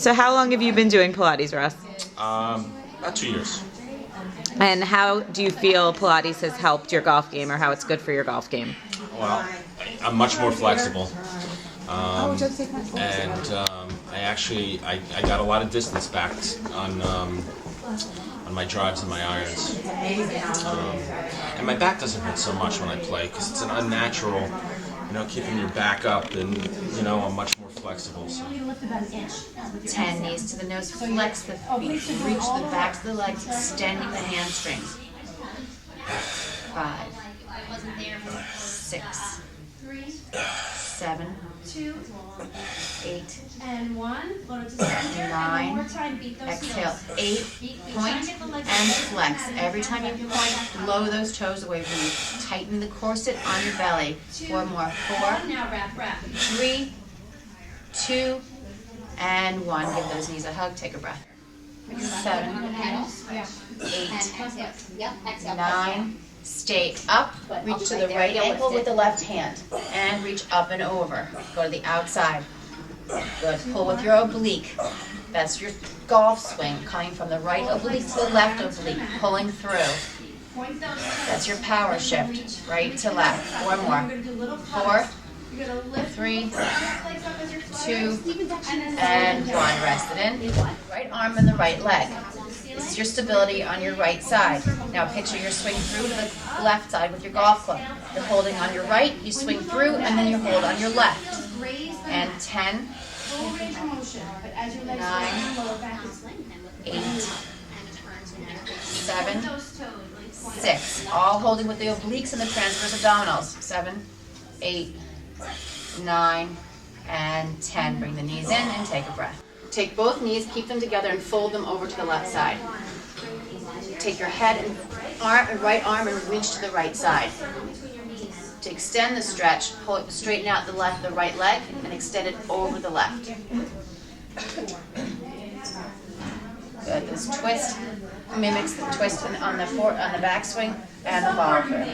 So how long have you been doing Pilates, Russ? About 2 years. And how do you feel Pilates has helped your golf game, or how it's good for your golf game? Well, I'm much more flexible, and I got a lot of distance back on my drives and my irons, and my back doesn't hurt so much when I play because it's an unnatural, keeping your back up, and I'm much more flexible. So. 10, knees to the nose, flex the feet, reach the back to the legs, extending the hamstrings. 5, 6, 7, 8, 9, exhale, 8, point and flex. Every time you point, blow those toes away from you. Tighten the corset on your belly. 4 more, 4, 3, 2, and 1. Give those knees a hug, take a breath. 7, 8, 9, stay up, reach to the right ankle with the left hand, and reach up and over. Go to the outside. Good, pull with your oblique. That's your golf swing, coming from the right oblique to the left oblique, pulling through. That's your power shift, right to left. 4 more. 4, 3, 2, and 1. Rest it in. Right arm and the right leg. This is your stability on your right side. Now picture your swing through to the left side with your golf club. You're holding on your right, you swing through, and then you hold on your left. And 10, 9, 8, 7, 6. All holding with the obliques and the transverse abdominals. 7, 8, 9, and 10. Bring the knees in and take a breath. Take both knees, keep them together, and fold them over to the left side. Take your head and right arm and reach to the right side. To extend the stretch, straighten out the right leg and extend it over the left. Good. This twist mimics the twist on the backswing and the follow through.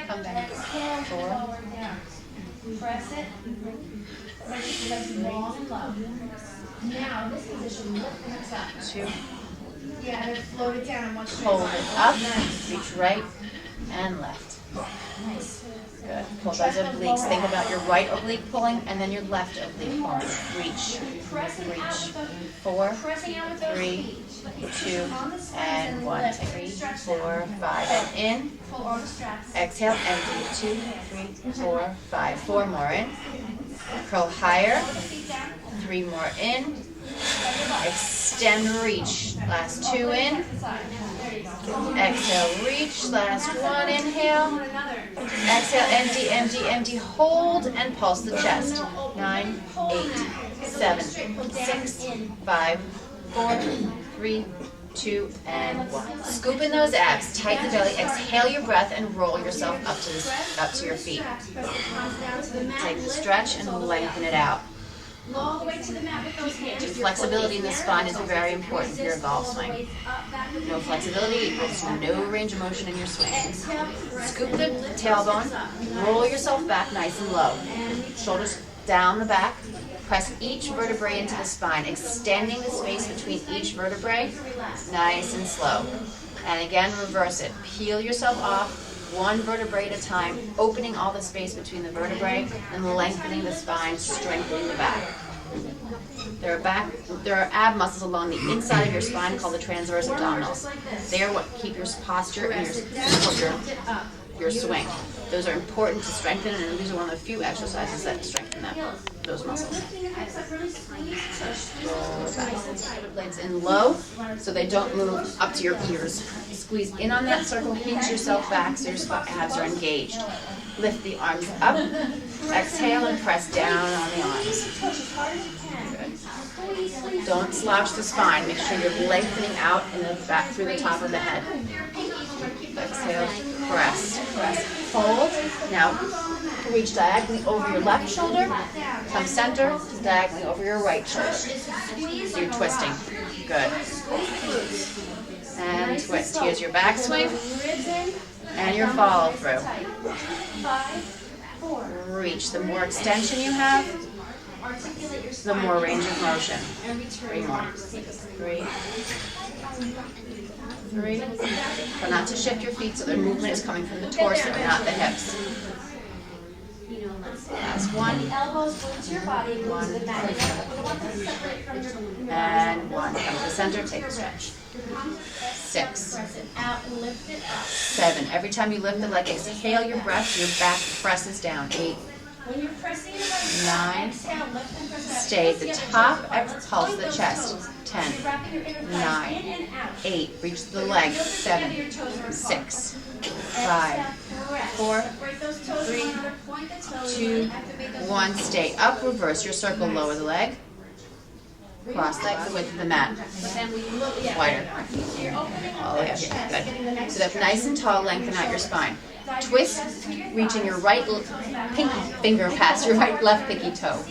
Come back. 4. Press it. Press your legs long and low. Now, this position, lift the hips up. 2. Yeah, and float it down. Hold it up. Reach right and left. Nice. Good. Pull those obliques. Think about your right oblique pulling and then your left oblique pulling. Reach. Reach. 4, 3, 2, and 1. Take 3, 4, 5. And in. Exhale. Empty. 2, 3, 4, 5. 4 more in. Curl higher. 3 more in. Extend, reach. Last 2 in. Exhale, reach. Last 1, inhale. Exhale, empty, empty, empty. Hold and pulse the chest. 9, 8, 7, 6, 5, 4, 3, 2, and 1. Scoop in those abs. Tighten the belly. Exhale your breath and roll yourself up to your feet. Take the stretch and lengthen it out. All the way to the mat with those hands. Flexibility in the spine is very important for your golf swing. No flexibility equals no range of motion in your swing. Scoop the tailbone, roll yourself back nice and low. Shoulders down the back. Press each vertebrae into the spine, extending the space between each vertebrae, nice and slow. And again, reverse it. Peel yourself off, 1 vertebrae at a time, opening all the space between the vertebrae and lengthening the spine, strengthening the back. There are ab muscles along the inside of your spine called the transverse abdominals. They are what keep your posture and support your swing. Those are important to strengthen, and these are one of the few exercises that strengthen those muscles. Legs in low so they don't move up to your ears. Squeeze in on that circle, hinge yourself back so your abs are engaged. Lift the arms up, exhale and press down on the arms. Good. Don't slouch the spine. Make sure you're lengthening out in the back through the top of the head. Exhale, press, press, hold. Now reach diagonally over your left shoulder, come center, diagonally over your right shoulder. So you're twisting. Good. And twist. Here's your backswing and your follow through. reach. The more extension you have, the more range of motion. 3 more. 3. 3. But not to shift your feet so the movement is coming from the torso, not the hips. That's 1. And 1. Come to the center, take a stretch. 6. 7. Every time you lift the leg, exhale your breath, your back presses down. 8. 9. Stay at the top, pulse the chest. 10. 9. 8. Reach the leg. 7. 6. 5. 4. 3. 2. 1. Stay up, reverse your circle, lower the leg. Cross leg the width of the mat. Wider. All the way up here. Good. Sit up nice and tall, lengthen out your spine. Twist, reaching your right pinky finger past your left pinky toe.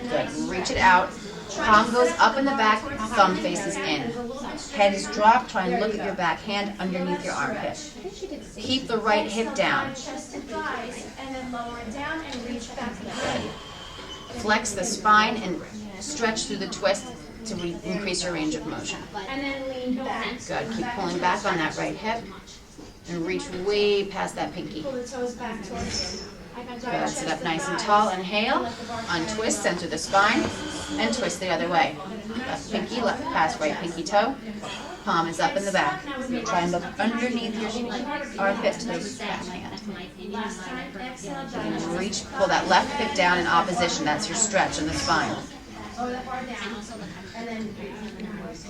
Good. Reach it out. Palm goes up in the back, thumb faces in. Head is dropped, try and look at your back hand underneath your armpit. Keep the right hip down. Flex the spine and stretch through the twist to increase your range of motion. Good. Keep pulling back on that right hip and reach way past that pinky. Good. Sit up nice and tall. Inhale. Untwist, center the spine, and twist the other way. Left pinky, left past right pinky toe. Palm is up in the back. Try and look underneath your armpit to the back hand. And reach, pull that left hip down in opposition. That's your stretch in the spine.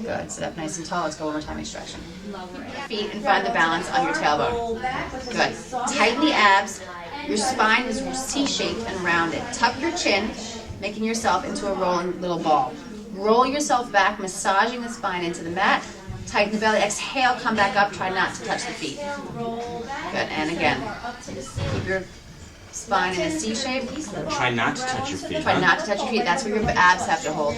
Good. Sit up nice and tall. Let's go one more time, stretching. Feet and find the balance on your tailbone. Good. Tighten the abs. Your spine is C-shaped and rounded. Tuck your chin, making yourself into a rolling little ball. Roll yourself back, massaging the spine into the mat. Tighten the belly. Exhale, come back up. Try not to touch the feet. Good. And again. Keep your spine in a C shape. Try not to touch your feet. Try not to touch your feet. That's where your abs have to hold.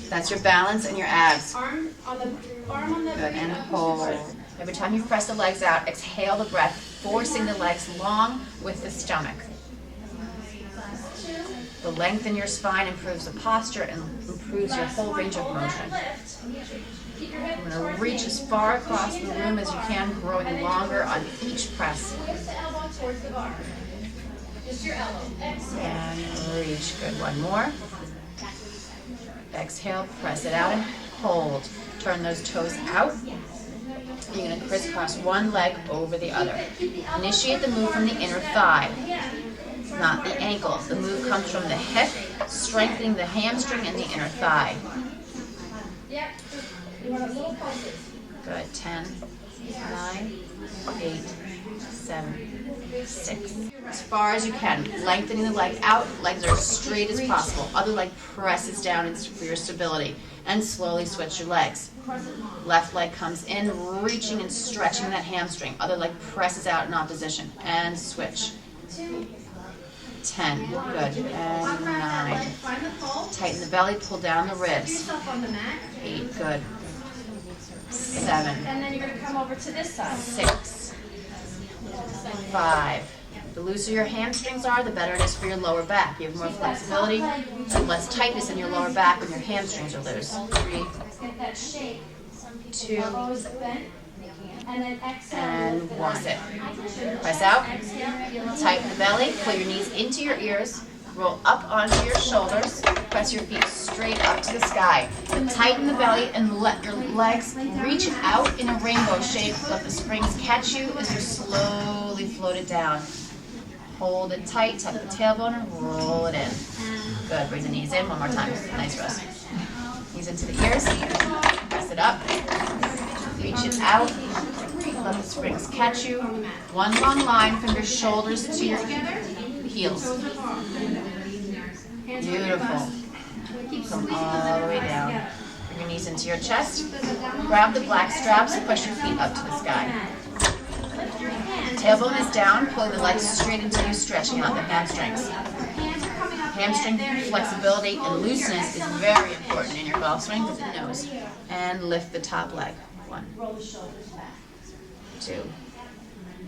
That's your balance and your abs. Good. And hold. Every time you press the legs out, exhale the breath, forcing the legs long with the stomach. The length in your spine improves the posture and improves your whole range of motion. You're going to reach as far across the room as you can, growing longer on each press. And reach. Good. One more. Exhale, press it out and hold. Turn those toes out. You're going to crisscross one leg over the other. Initiate the move from the inner thigh, not the ankle. The move comes from the hip, strengthening the hamstring and the inner thigh. Good. 10, 9, 8, 7, 6. As far as you can, lengthening the leg out. Legs are as straight as possible. Other leg presses down for your stability. And slowly switch your legs. Left leg comes in, reaching and stretching that hamstring. Other leg presses out in opposition. And switch. 10. Good. And 9. Tighten the belly, pull down the ribs. 8. Good. 7. And then you're going to come over to this side. 6. 5. The looser your hamstrings are, the better it is for your lower back. You have more flexibility and less tightness in your lower back when your hamstrings are loose. 3, 2, and 1. Sit. Press out. Tighten the belly. Pull your knees into your ears. Roll up onto your shoulders. Press your feet straight up to the sky. Tighten the belly and let your legs reach out in a rainbow shape. Let the springs catch you as you slowly float it down. Hold it tight, tuck the tailbone, and roll it in. Good. Bring the knees in one more time. Nice rest. Knees into the ears. Press it up. Reach it out. Let the springs catch you. One long line from your shoulders to your heels. Beautiful. Come all the way down. Bring your knees into your chest. Grab the black straps and push your feet up to the sky. Tailbone is down, pulling the legs straight into you, stretching out the hamstrings. Hamstring flexibility and looseness is very important in your golf swing with the nose. And lift the top leg. 1, 2,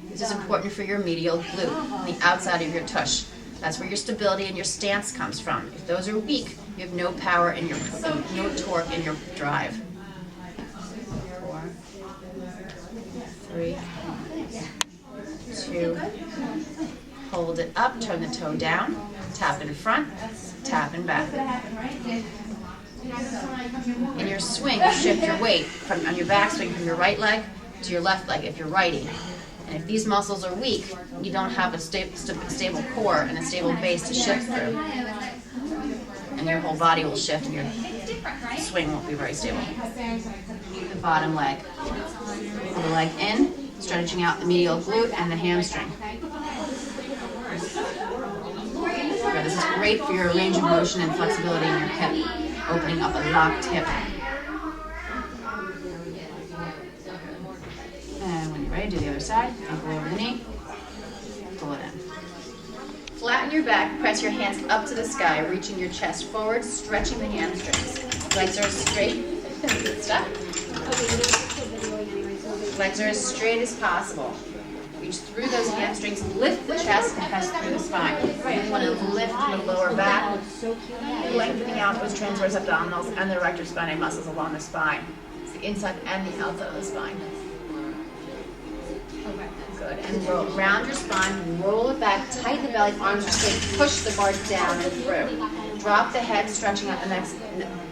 This is important for your medial glute, the outside of your tush. That's where your stability and your stance comes from. If those are weak, you have no power in your, no torque in your drive. 4, 3, 2, hold it up, turn the toe down, tap in front, tap in back. In your swing, you shift your weight on your backswing from your right leg to your left leg if you're righty. And if these muscles are weak, you don't have a stable core and a stable base to shift through. And your whole body will shift and your swing won't be very stable. Keep the bottom leg. Pull the leg in, stretching out the medial glute and the hamstring. Good. This is great for your range of motion and flexibility in your hip, opening up a locked hip. And when you're ready, do the other side. Ankle over the knee. Pull it in. Flatten your back, press your hands up to the sky, reaching your chest forward, stretching the hamstrings. Legs are straight. Stop. Legs are as straight as possible. Reach through those hamstrings, lift the chest, and press through the spine. You want to lift the lower back, lengthening out those transverse abdominals and the erector spinae muscles along the spine. It's the inside and the outside of the spine. Good. And round your spine, roll it back, tighten the belly, arms are straight, push the bar down and through. Drop the head, stretching out the next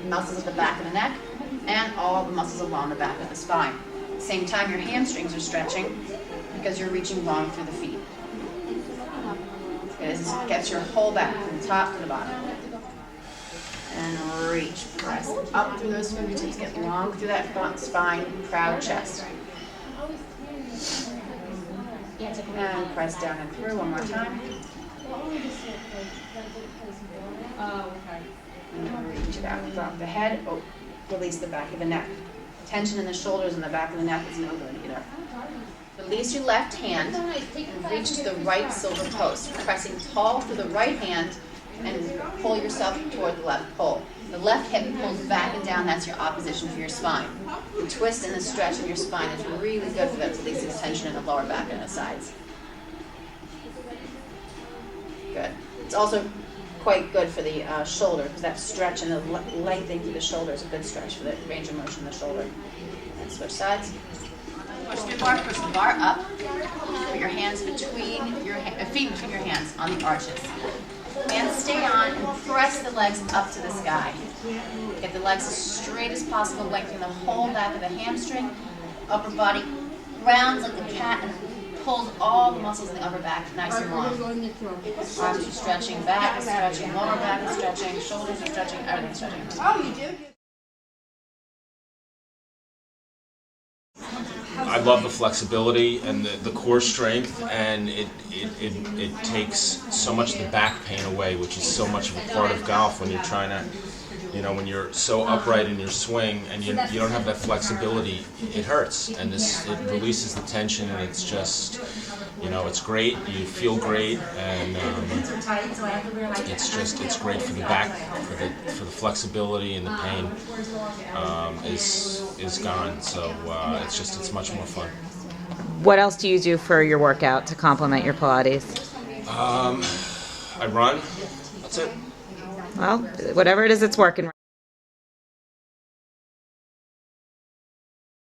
muscles at the back of the neck and all the muscles along the back of the spine. At the same time, your hamstrings are stretching because you're reaching long through the feet. It gets your whole back from the top to the bottom. And reach, press up through those fingertips, get long through that front spine, proud chest. And press down and through one more time. And reach it out, drop the head, release the back of the neck. Tension in the shoulders and the back of the neck is no good either. Release your left hand and reach to the right silver post, pressing tall through the right hand and pull yourself toward the left pole. The left hip pulls back and down, that's your opposition for your spine. The twist and the stretch of your spine is really good for that to release the tension in the lower back and the sides. Good. It's also quite good for the shoulder because that stretch and the lengthening through the shoulder is a good stretch for the range of motion in the shoulder. And switch sides. Push the bar up. Put your hands between your feet between your hands on the arches. Hands stay on and press the legs up to the sky. Get the legs as straight as possible, lengthening the whole back of the hamstring. Upper body rounds like a cat and pulls all the muscles in the upper back nice and long. Arms are stretching back, stretching lower back, stretching shoulders are stretching, everything's stretching. Oh, you do? I love the flexibility and the core strength, and it takes so much of the back pain away, which is so much of a part of golf when you're trying to, when you're so upright in your swing and you don't have that flexibility, it hurts, and it releases the tension, and it's just, it's great. You feel great, and it's great for the back, for the flexibility, and the pain is gone. So it's much more fun. What else do you do for your workout to complement your Pilates? I run. That's it. Well, whatever it is, it's working.